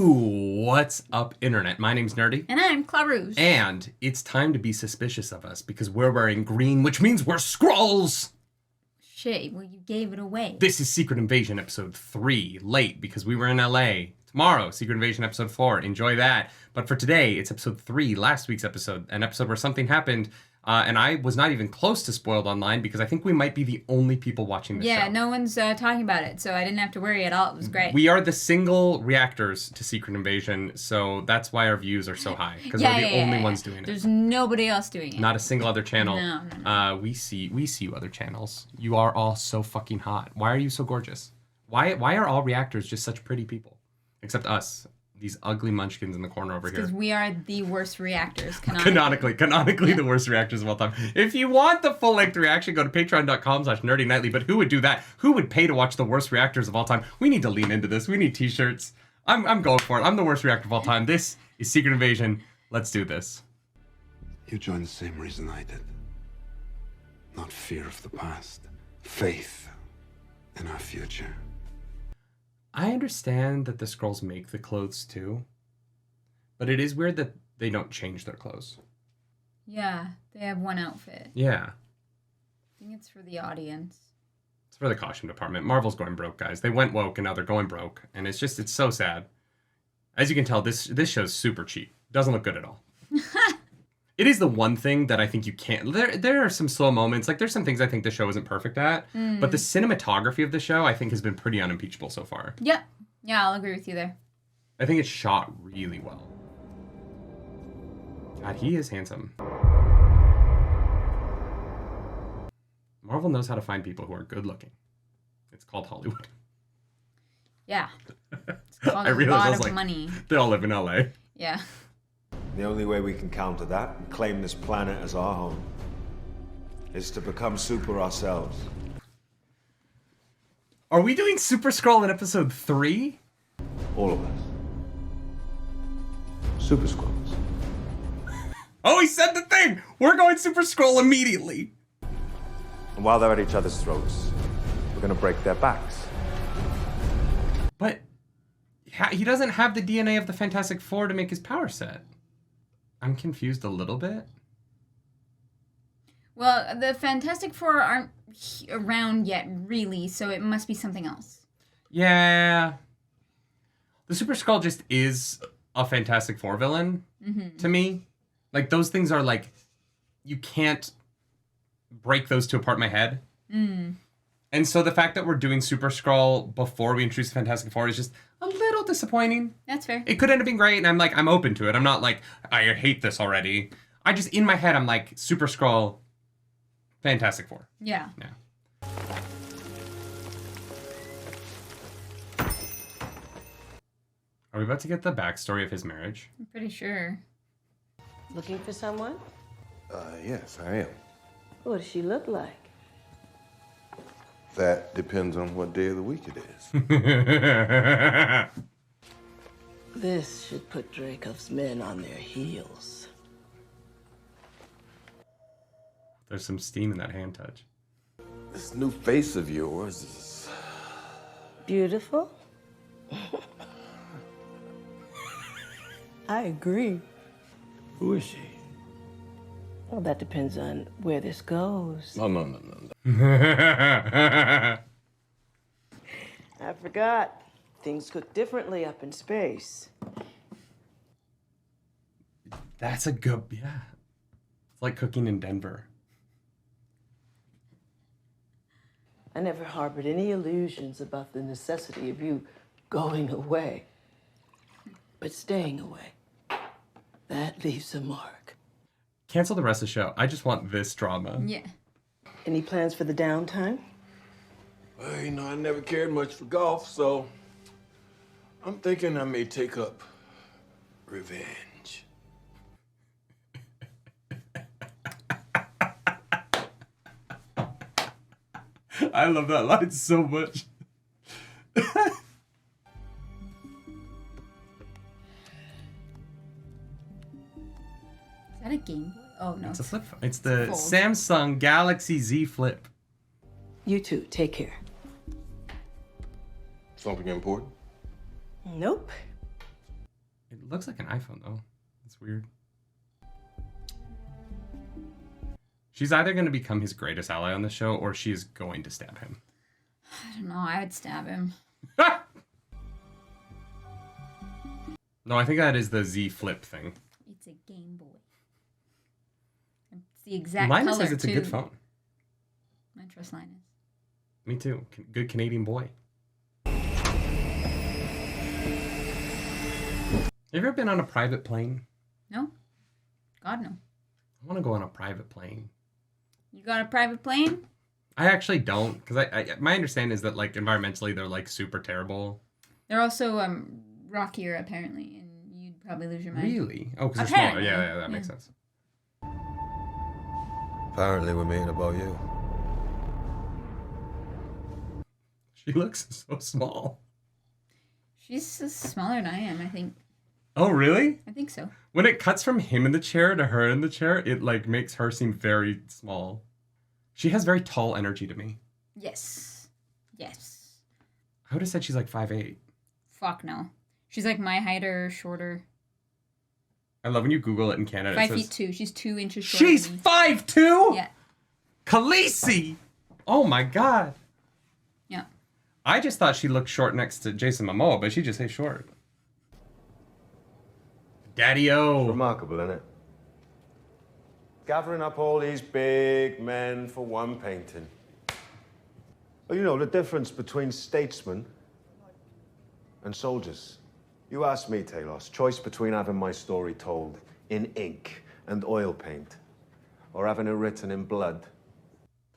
What's up, Internet? My name's Nerdy. And I'm Clarouge. And it's time to be suspicious of us because we're wearing green, which means we're Skrulls! Shit, well, you gave it away. This is Secret Invasion Episode 3, late because we were in LA. Tomorrow, Secret Invasion Episode 4, enjoy that. But for today, it's Episode 3, last week's episode, an episode where something happened, and I was not even close to spoiled online because I think we might be the only people watching this show. Yeah, no one's talking about it, so I didn't have to worry at all. It was great. We are the single reactors to Secret Invasion, so that's why our views are so high, because we're the only ones doing it. There's nobody else doing it. Not a single other channel. No. We see you other channels. You are all so fucking hot. Why are you so gorgeous? Why are all reactors just such pretty people? Except us. These ugly munchkins in the corner over here. Because we are the worst reactors, canonically the worst reactors of all time. If you want the full-length reaction, go to patreon.com/nerdynightly. But who would do that? Who would pay to watch the worst reactors of all time? We need to lean into this. We need t-shirts. I'm going for it. I'm the worst reactor of all time. This is Secret Invasion. Let's do this. You joined the same reason I did. Not fear of the past. Faith in our future. I understand that the Skrulls make the clothes too, but it is weird that they don't change their clothes. Yeah, they have one outfit. Yeah. I think it's for the audience. It's for the costume department. Marvel's going broke, guys. They went woke and now they're going broke, and it's so sad. As you can tell, this show's super cheap. Doesn't look good at all. It is the one thing that I think you can't... There are some slow moments. Like, there's some things I think the show isn't perfect at. But the cinematography of the show, I think, has been pretty unimpeachable so far. Yep. Yeah, I'll agree with you there. I think it's shot really well. God, he is handsome. Marvel knows how to find people who are good-looking. It's called Hollywood. Yeah. It's called a lot of money. They all live in LA. Yeah. The only way we can counter that and claim this planet as our home is to become super ourselves. Are we doing Super Skrull in episode 3? All of us. Super Skrulls. Oh, he said the thing! We're going Super Skrull immediately! And while they're at each other's throats, we're gonna break their backs. But he doesn't have the DNA of the Fantastic Four to make his power set. I'm confused a little bit. Well, the Fantastic Four aren't around yet, really, so it must be something else. Yeah. The Super Skrull just is a Fantastic Four villain to me. Like, those things are like, you can't break those two apart in my head. And so the fact that we're doing Super Skrull before we introduce the Fantastic Four is just a little disappointing. That's fair. It could end up being great, and I'm open to it. I'm not like, I hate this already. I just, in my head, I'm like, Super Skrull, Fantastic Four. Yeah. Are we about to get the backstory of his marriage? I'm pretty sure. Looking for someone? Yes, I am. What does she look like? That depends on what day of the week it is. This should put Dracov's men on their heels. There's some steam in that hand touch. This new face of yours is... Beautiful? I agree. Who is she? Well, that depends on where this goes. No. I forgot. Things cook differently up in space. That's a good, yeah. It's like cooking in Denver. I never harbored any illusions about the necessity of you going away. But staying away, that leaves a mark. Cancel the rest of the show. I just want this drama. Yeah. Any plans for the downtime? Well, I never cared much for golf, so I'm thinking I may take up revenge. I love that line so much. Is that a Game Boy? Oh, no. It's a flip phone. It's the Fold. Samsung Galaxy Z Flip. You too. Take care. Something important? Nope. It looks like an iPhone, though. It's weird. She's either going to become his greatest ally on the show, or she is going to stab him. I don't know. I would stab him. No, I think that is the Z Flip thing. It's a Game Boy. It's the exact Linus color, says it's a good phone. I trust Linus. Me too. Good Canadian boy. Have you ever been on a private plane? No? God, no. I want to go on a private plane. You got a private plane? I actually don't, because my understanding is that, like, environmentally they're, like, super terrible. They're also rockier, apparently, and you'd probably lose your mind. Really? Oh, because they're smaller. Apparently, Yeah, that makes sense. Apparently we're meeting about you. She looks so small. She's smaller than I am, I think. Oh, really? I think so. When it cuts from him in the chair to her in the chair, it, like, makes her seem very small. She has very tall energy to me. Yes. Yes. I would have said she's like 5'8". Fuck no. She's like my height or shorter. I love when you Google it in Canada. 5'2". She's 2 inches shorter She's than me. 5'2"? Yeah. Khaleesi! Oh my god. Yeah. I just thought she looked short next to Jason Momoa, but she just is short. Daddy-o. Remarkable, isn't it? Gathering up all these big men for one painting. Well, you know, the difference between statesmen and soldiers. You ask me, Talos, choice between having my story told in ink and oil paint, or having it written in blood.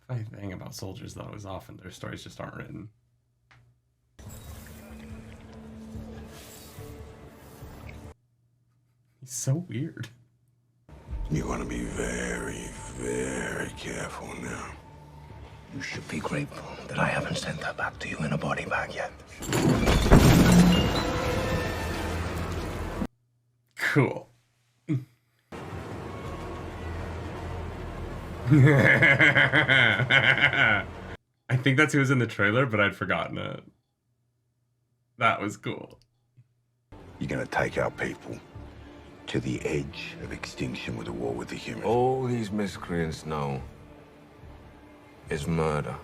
The funny thing about soldiers, though, is often their stories just aren't written. He's so weird. You want to be very, very careful now. You should be grateful that I haven't sent her back to you in a body bag yet. Cool. I think that's who was in the trailer, but I'd forgotten it. That was cool. You're gonna take our people to the edge of extinction with a war with the humans. All these miscreants know is murder.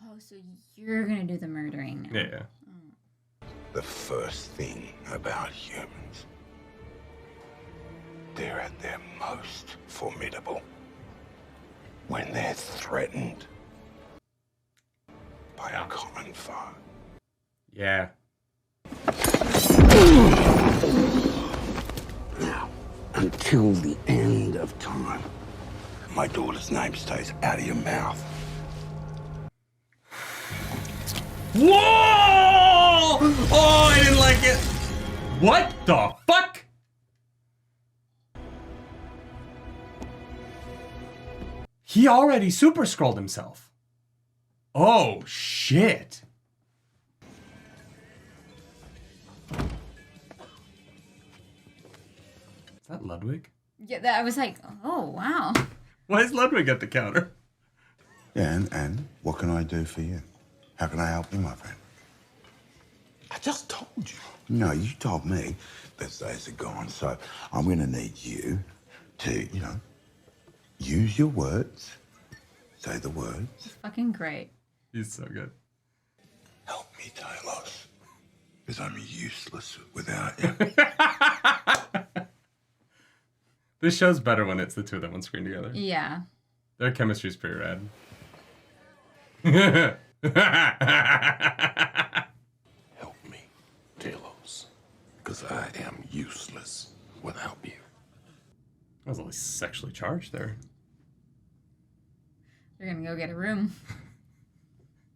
Oh, so you're gonna do the murdering now. Yeah. The first thing about humans, they're at their most formidable when they're threatened by a common foe. Yeah. Now, until the end of time, my daughter's name stays out of your mouth. Whoa! Oh, I didn't like it. What the fuck? He already super scrolled himself. Oh, shit. Is that Ludwig? Yeah, I was like, oh, wow. Why is Ludwig at the counter? Yeah, and what can I do for you? How can I help you, my friend? I just told you. No, you told me those days are gone, so I'm gonna need you to, use your words, say the words. Fucking great. He's so good. Help me, Talos, because I'm useless without you. This show's better when it's the two of them on screen together. Yeah. Their chemistry's pretty rad. Help me, Talos, because I am useless without you. I was only sexually charged there. You're gonna go get a room.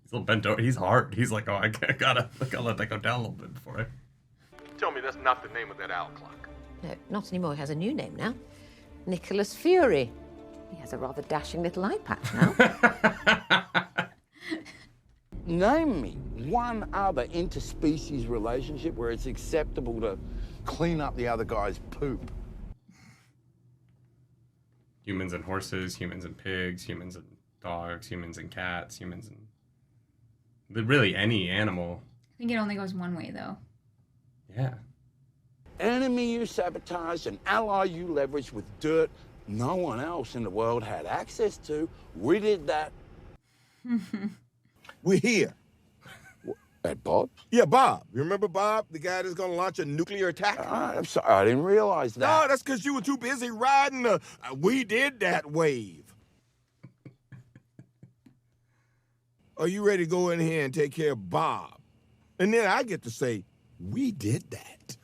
He's a little bent over. He's hard. He's like, oh, I gotta let that go down a little bit before I... Tell me that's not the name of that owl clock. No, not anymore. He has a new name now. Nicholas Fury. He has a rather dashing little eye patch now. Name me one other interspecies relationship where it's acceptable to clean up the other guy's poop. Humans and horses, humans and pigs, humans and dogs, humans and cats, humans and... Really any animal. I think it only goes one way, though. Yeah. Any enemy you sabotaged, an ally you leveraged with dirt no one else in the world had access to. We did that. We're here. At Bob? Yeah, Bob. You remember Bob, the guy that's gonna launch a nuclear attack? I'm sorry, I didn't realize that. No, that's because you were too busy riding the we did that wave. Are you ready to go in here and take care of Bob? And then I get to say, we did that.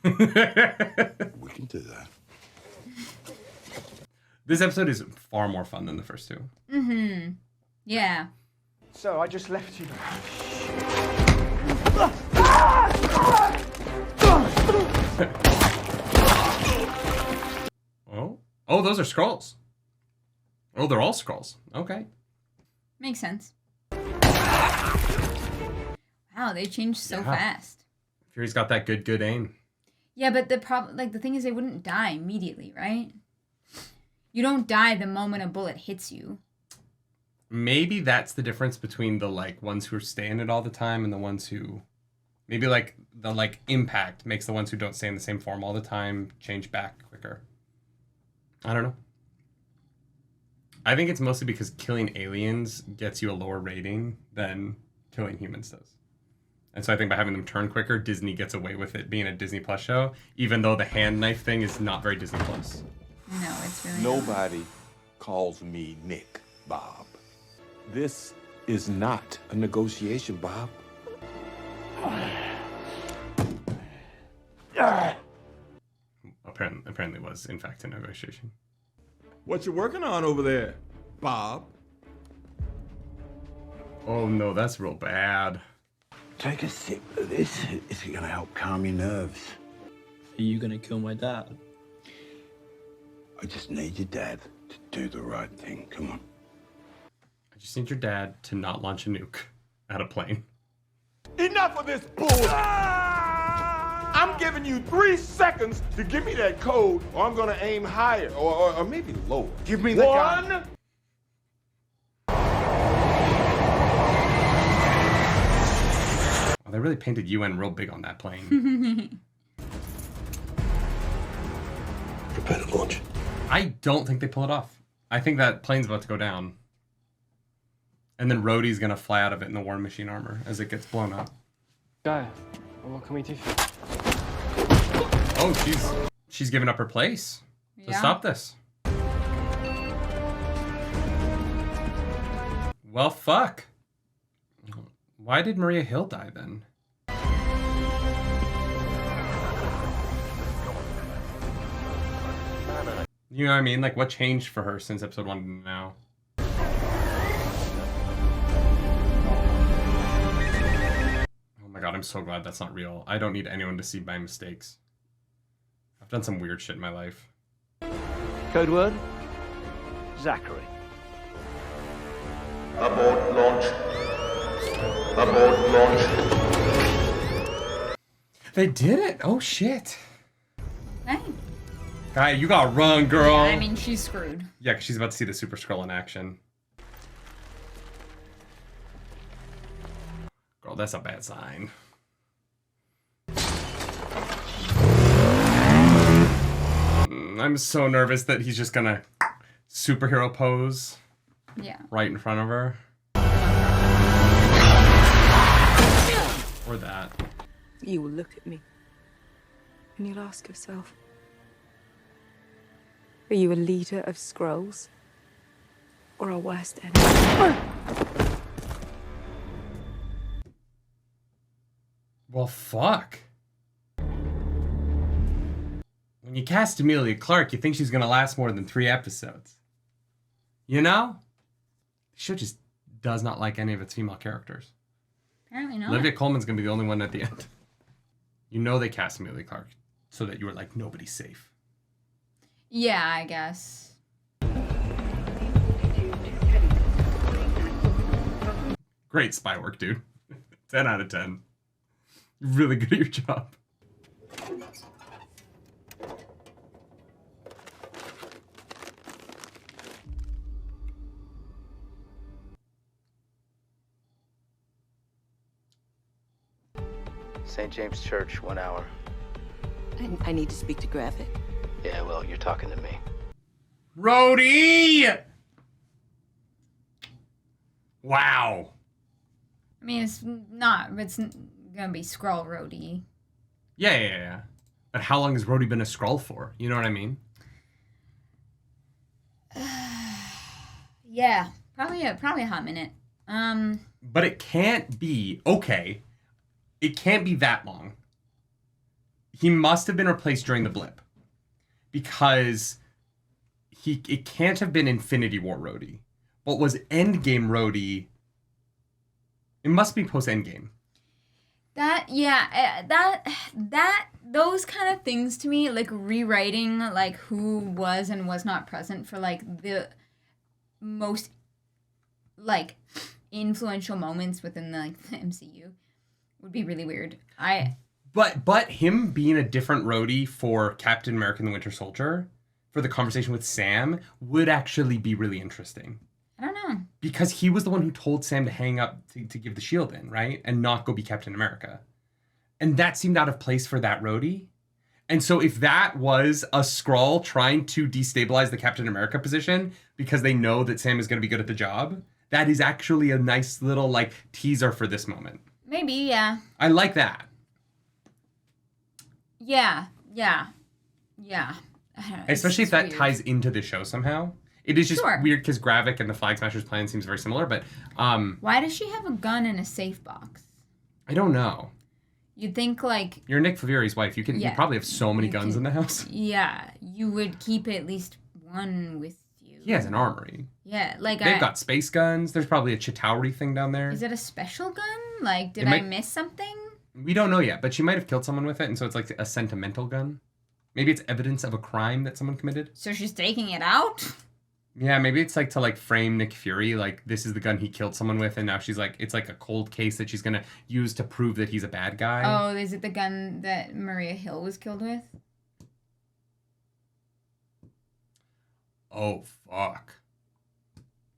We can do that. This episode is far more fun than the first two. Mm-hmm. Yeah. So I just left you. Oh, those are scrolls. Oh, they're all scrolls. Okay. Makes sense. Wow, they changed so fast. Fury's got that good aim. Yeah, but the problem, like the thing is, they wouldn't die immediately, right? You don't die the moment a bullet hits you. Maybe that's the difference between the like ones who are staying it all the time and the ones who, maybe like the like impact makes the ones who don't stay in the same form all the time change back quicker. I don't know. I think it's mostly because killing aliens gets you a lower rating than killing humans does. And so I think by having them turn quicker, Disney gets away with it being a Disney Plus show, even though the hand knife thing is not very Disney Plus. No, it's really Nobody calls me Nick, Bob. This is not a negotiation, Bob. Apparently was, in fact, a negotiation. What you working on over there, Bob? Oh no, that's real bad. Take a sip of this. Is it gonna help calm your nerves? Are you gonna kill my dad? I just need your dad to do the right thing. Come on. I just need your dad to not launch a nuke at a plane. Enough of this bull! I'm giving you 3 seconds to give me that code, or I'm gonna aim higher, or maybe lower. Give me the gun. 1. Oh, they really painted UN real big on that plane. Prepare to launch. I don't think they pull it off. I think that plane's about to go down. And then Rhodey's gonna fly out of it in the War Machine armor as it gets blown up. Guy, what can we do? Oh, she's giving up her place to stop this. Well, fuck. Why did Maria Hill die then? You know what I mean? Like, what changed for her since episode 1 to now? Oh my god, I'm so glad that's not real. I don't need anyone to see my mistakes. I've done some weird shit in my life. Code word? Zachary. Abort launch. Abort launch. They did it! Oh shit. Hey. Guy, you gotta run, girl. Yeah, I mean, she's screwed. Yeah, because she's about to see the Super Skrull in action. Girl, that's a bad sign. I'm so nervous that he's just gonna superhero pose. Yeah. Right in front of her. Or that. You will look at me and you'll ask yourself, are you a leader of Skrulls or a worst enemy? Well, fuck. When you cast Emilia Clarke, you think she's gonna last more than 3 episodes. You know? The show just does not like any of its female characters. Apparently not. Olivia Colman's gonna be the only one at the end. You know they cast Emilia Clarke so that you were like, nobody's safe. Yeah, I guess. Great spy work, dude. 10 out of 10. You're really good at your job. St. James Church, 1 hour. I I need to speak to Graphic. Yeah, well, you're talking to me. Rhodey! Wow. I mean, it's gonna be Skrull Rhodey. Yeah. But how long has Rhodey been a Skrull for? You know what I mean? Yeah, probably a hot minute. But it can't be, okay, it can't be that long. He must have been replaced during the blip. Because it can't have been Infinity War Rhodey. What was Endgame Rhodey? It must be post-Endgame. Those kind of things to me, like rewriting like who was and was not present for like the most like influential moments within the MCU would be really weird. But him being a different Rhodey for Captain America and the Winter Soldier, for the conversation with Sam, would actually be really interesting. I don't know. Because he was the one who told Sam to hang up to give the shield in, right? And not go be Captain America. And that seemed out of place for that Rhodey. And so if that was a Skrull trying to destabilize the Captain America position because they know that Sam is going to be good at the job, that is actually a nice little like teaser for this moment. Maybe, yeah. I like that. Yeah. I don't know, Especially if that weird. ties into the show somehow. It is just weird because Gravik and the Flag Smashers plan seems very similar, but Why does she have a gun in a safe box? I don't know. You'd think like You're Nick Fury's wife. You probably have so many guns in the house. Yeah, you would keep at least one with you. He has an armory. Yeah, like They've got space guns. There's probably a Chitauri thing down there. Is it a special gun? Like, did I miss something? We don't know yet, but she might have killed someone with it, and so it's like a sentimental gun. Maybe it's evidence of a crime that someone committed. So she's taking it out? Yeah, maybe it's like to like frame Nick Fury, like this is the gun he killed someone with, and now she's like, it's like a cold case that she's gonna use to prove that he's a bad guy. Oh, is it the gun that Maria Hill was killed with? Oh, fuck.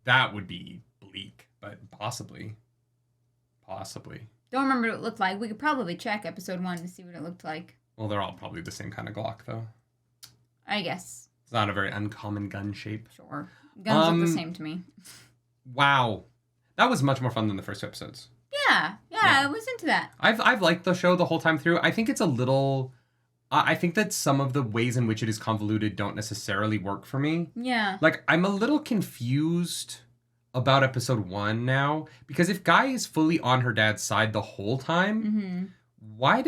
That would be bleak, but possibly. Don't remember what it looked like. We could probably check episode 1 to see what it looked like. Well, they're all probably the same kind of Glock, though. I guess. It's not a very uncommon gun shape. Sure. Guns look the same to me. Wow. That was much more fun than the first 2 episodes. Yeah, I was into that. I've liked the show the whole time through. I think it's a little... I think that some of the ways in which it is convoluted don't necessarily work for me. Yeah. Like, I'm a little confused about episode 1 now, because if Guy is fully on her dad's side the whole time, why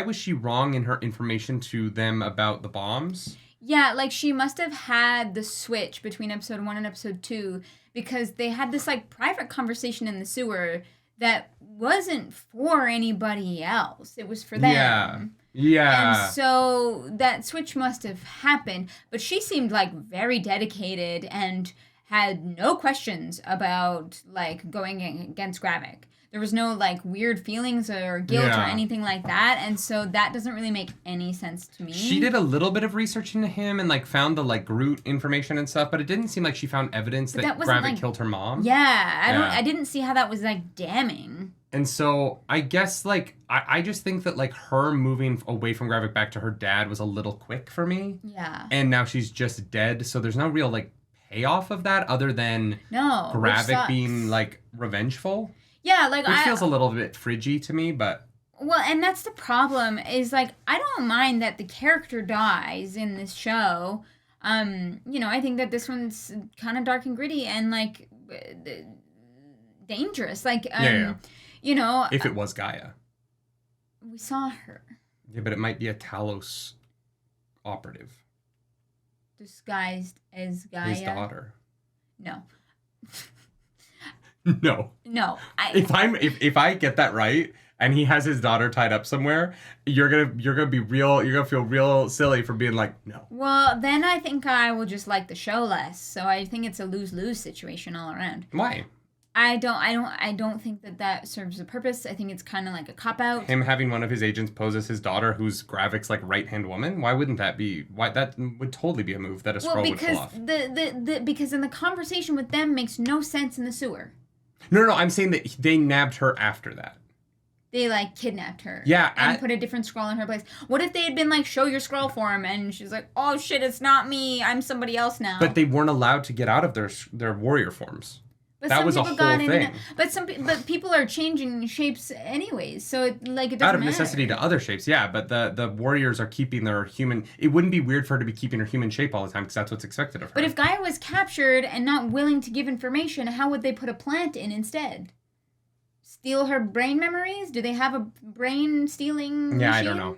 was she wrong in her information to them about the bombs? Yeah, like she must have had the switch between episode 1 and episode 2 because they had this like private conversation in the sewer that wasn't for anybody else. It was for them. Yeah. And so that switch must have happened, but she seemed like very dedicated and had no questions about like going against Gravik. There was no like weird feelings or guilt or anything like that, and so that doesn't really make any sense to me. She did a little bit of research into him and like found the like Groot information and stuff, but it didn't seem like she found evidence that Gravik like, killed her mom. Yeah, I didn't see how that was like damning. And so I guess like I just think that like her moving away from Gravik back to her dad was a little quick for me. Yeah. And now she's just dead, so there's no real like payoff of that other than Gravik being like revengeful. Yeah, like which feels a little bit fridgy to me, but well, and that's the problem is like I don't mind that the character dies in this show. You know, I think that this one's kind of dark and gritty and like dangerous. Like you know, if it was Gaia. We saw her. Yeah, but it might be a Talos operative. Disguised as Gaia. His daughter. No. No. If I get that right and he has his daughter tied up somewhere, you're gonna feel real silly for being like, no. Well, then I think I will just like the show less. So I think it's a lose-lose situation all around. Why? I don't think that serves a purpose. I think it's kind of like a cop-out. Him having one of his agents pose as his daughter, who's Gravik's like right-hand woman. Why wouldn't that be? Why that would totally be a move that a Skrull would pull off. Because in the conversation with them makes no sense in the sewer. No. I'm saying that they nabbed her after that. they like kidnapped her. Yeah, and put a different Skrull in her place. What if they had been like, show your Skrull form, and she's like, oh shit, it's not me. I'm somebody else now. But they weren't allowed to get out of their warrior forms. But that some was a people whole got thing. But people are changing shapes anyways, so it doesn't Out of matter. necessity to other shapes, yeah. But the warriors are keeping their human. It wouldn't be weird for her to be keeping her human shape all the time because that's what's expected of her. But if Gaia was captured and not willing to give information, how would they put a plant in instead? Steal her brain memories? Do they have a brain stealing Yeah, machine? I don't know.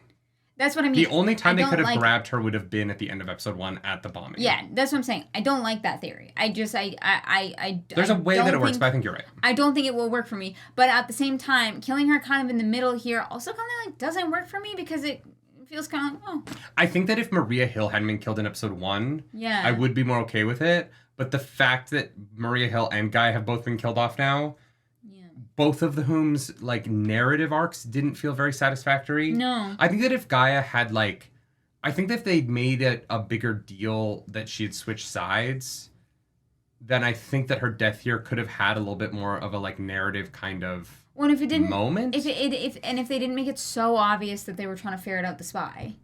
That's what I mean. The only time they could have like, grabbed her would have been at the end of episode 1 at the bombing. Yeah, that's what I'm saying. I don't like that theory. There's a way that it works, but I think you're right. I don't think it will work for me. But at the same time, killing her kind of in the middle here also kind of like doesn't work for me because it feels kind of like, oh. I think that if Maria Hill hadn't been killed in episode 1, Yeah. I would be more okay with it. But the fact that Maria Hill and Guy have both been killed off now, both of whom's like narrative arcs didn't feel very satisfactory. No. I think that if Gaia had like, I think that if they'd made it a bigger deal that she had switched sides, then I think that her death here could have had a little bit more of a like narrative kind of Well, if it didn't moment. if they didn't make it so obvious that they were trying to ferret out the spy.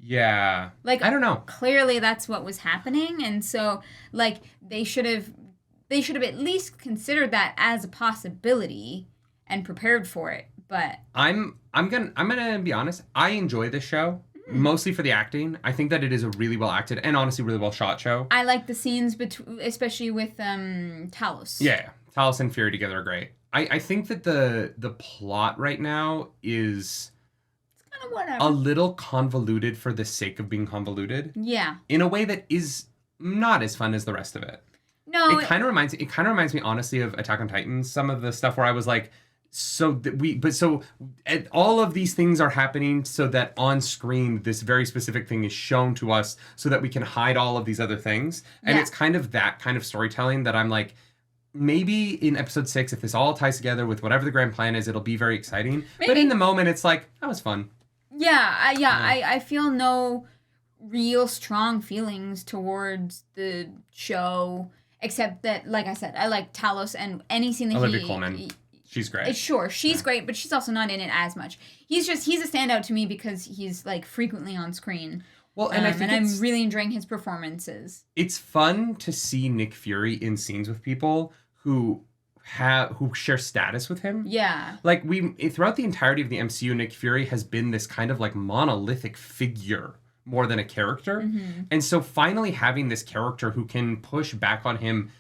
Yeah. Like I don't know. Clearly that's what was happening, and so like they should have at least considered that as a possibility and prepared for it. But I'm gonna be honest. I enjoy this show mostly for the acting. I think that it is a really well acted and honestly really well shot show. I like the scenes especially with Talos. Yeah, Talos and Fury together are great. I think that the plot right now is kind of whatever. a little convoluted for the sake of being convoluted. Yeah. In a way that is not as fun as the rest of it. No. It kind of reminds me honestly of Attack on Titan. Some of the stuff where I was like, all of these things are happening so that on screen this very specific thing is shown to us so that we can hide all of these other things. And Yeah. it's kind of that kind of storytelling that I'm like, maybe in episode 6, if this all ties together with whatever the grand plan is, it'll be very exciting. But Maybe. in the moment, it's like, that was fun. I feel no real strong feelings towards the show, except that, like I said, I like Talos and any scene that Olivia Colman. She's great. Sure, she's great, but she's also not in it as much. He's a standout to me because he's like frequently on screen. Well, and I think I'm really enjoying his performances. It's fun to see Nick Fury in scenes with people who share status with him. Yeah. Like throughout the entirety of the MCU, Nick Fury has been this kind of like monolithic figure more than a character. Mm-hmm. And so finally having this character who can push back on him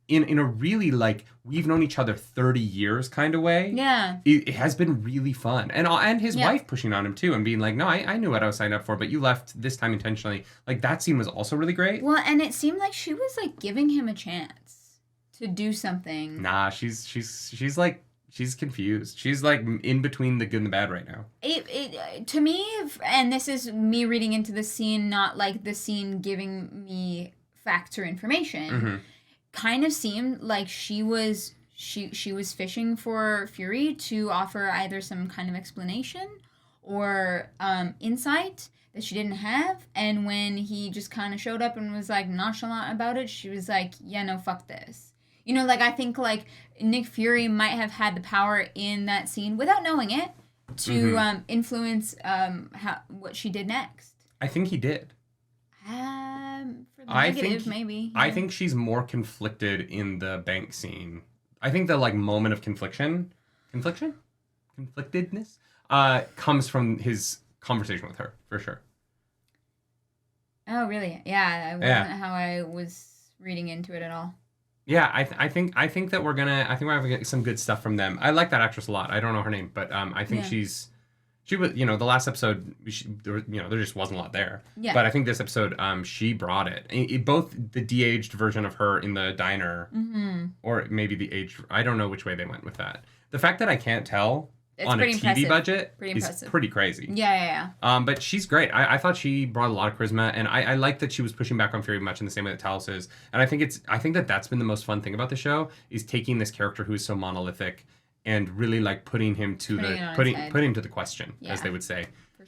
in a really like we've known each other 30 years kind of way. Yeah. It has been really fun. And his Yeah. wife pushing on him too and being like, no, I knew what I was signed up for, but you left this time intentionally. Like that scene was also really great. Well, and it seemed like she was like giving him a chance to do something. Nah, she's like, she's confused. She's like in between the good and the bad right now. It to me, and this is me reading into the scene, not like the scene giving me facts or information. Mm-hmm. Kind of seemed like she was fishing for Fury to offer either some kind of explanation or insight that she didn't have, and when he just kind of showed up and was like nonchalant about it, she was like, yeah, no, fuck this. You know, like I think like Nick Fury might have had the power in that scene without knowing it to influence what she did next. I think he did. For the negative, maybe. I think she's more conflicted in the bank scene. I think the like moment of conflictedness, comes from his conversation with her for sure. Oh, really? Yeah, that wasn't how I was reading into it at all. Yeah, I think that we're gonna get some good stuff from them. I like that actress a lot. I don't know her name, but I think she was, the last episode, there just wasn't a lot there. Yeah. But I think this episode, she brought it. Both the de-aged version of her in the diner, or maybe the aged, I don't know which way they went with that. The fact that I can't tell on a TV budget is pretty crazy. Yeah. But she's great. I thought she brought a lot of charisma, and I like that she was pushing back on Fury much in the same way that Talos is. And I think that's been the most fun thing about the show is taking this character who is so monolithic and really like putting him to the question, as they would say.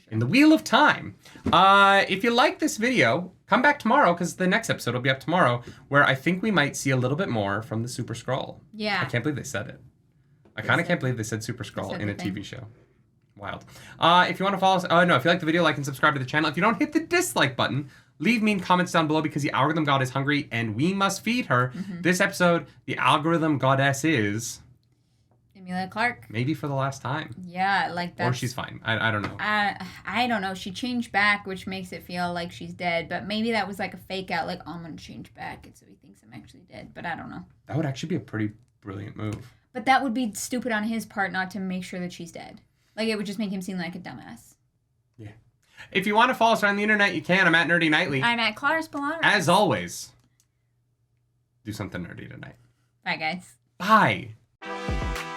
In the Wheel of Time. If you like this video, come back tomorrow because the next episode will be up tomorrow, where I think we might see a little bit more from the Super Skrull. Yeah. I can't believe they said it. I kind of can't believe they said Super Skrull in a TV show. Wild. If you want to follow us, if you like the video, like and subscribe to the channel. If you don't hit the dislike button, leave mean comments down below because the algorithm god is hungry and we must feed her. This episode, the algorithm goddess is Emilia Clarke. maybe for the last time. Yeah, like that. Or she's fine. I don't know. I don't know. She changed back, which makes it feel like she's dead. But maybe that was like a fake out, like, oh, I'm going to change back. And so he thinks I'm actually dead. But I don't know. That would actually be a pretty brilliant move. But that would be stupid on his part not to make sure that she's dead. Like, it would just make him seem like a dumbass. Yeah. If you want to follow us on the internet, you can. I'm at nerdynightly. I'm at Clara Spolano. As always, do something nerdy tonight. Bye, guys. Bye.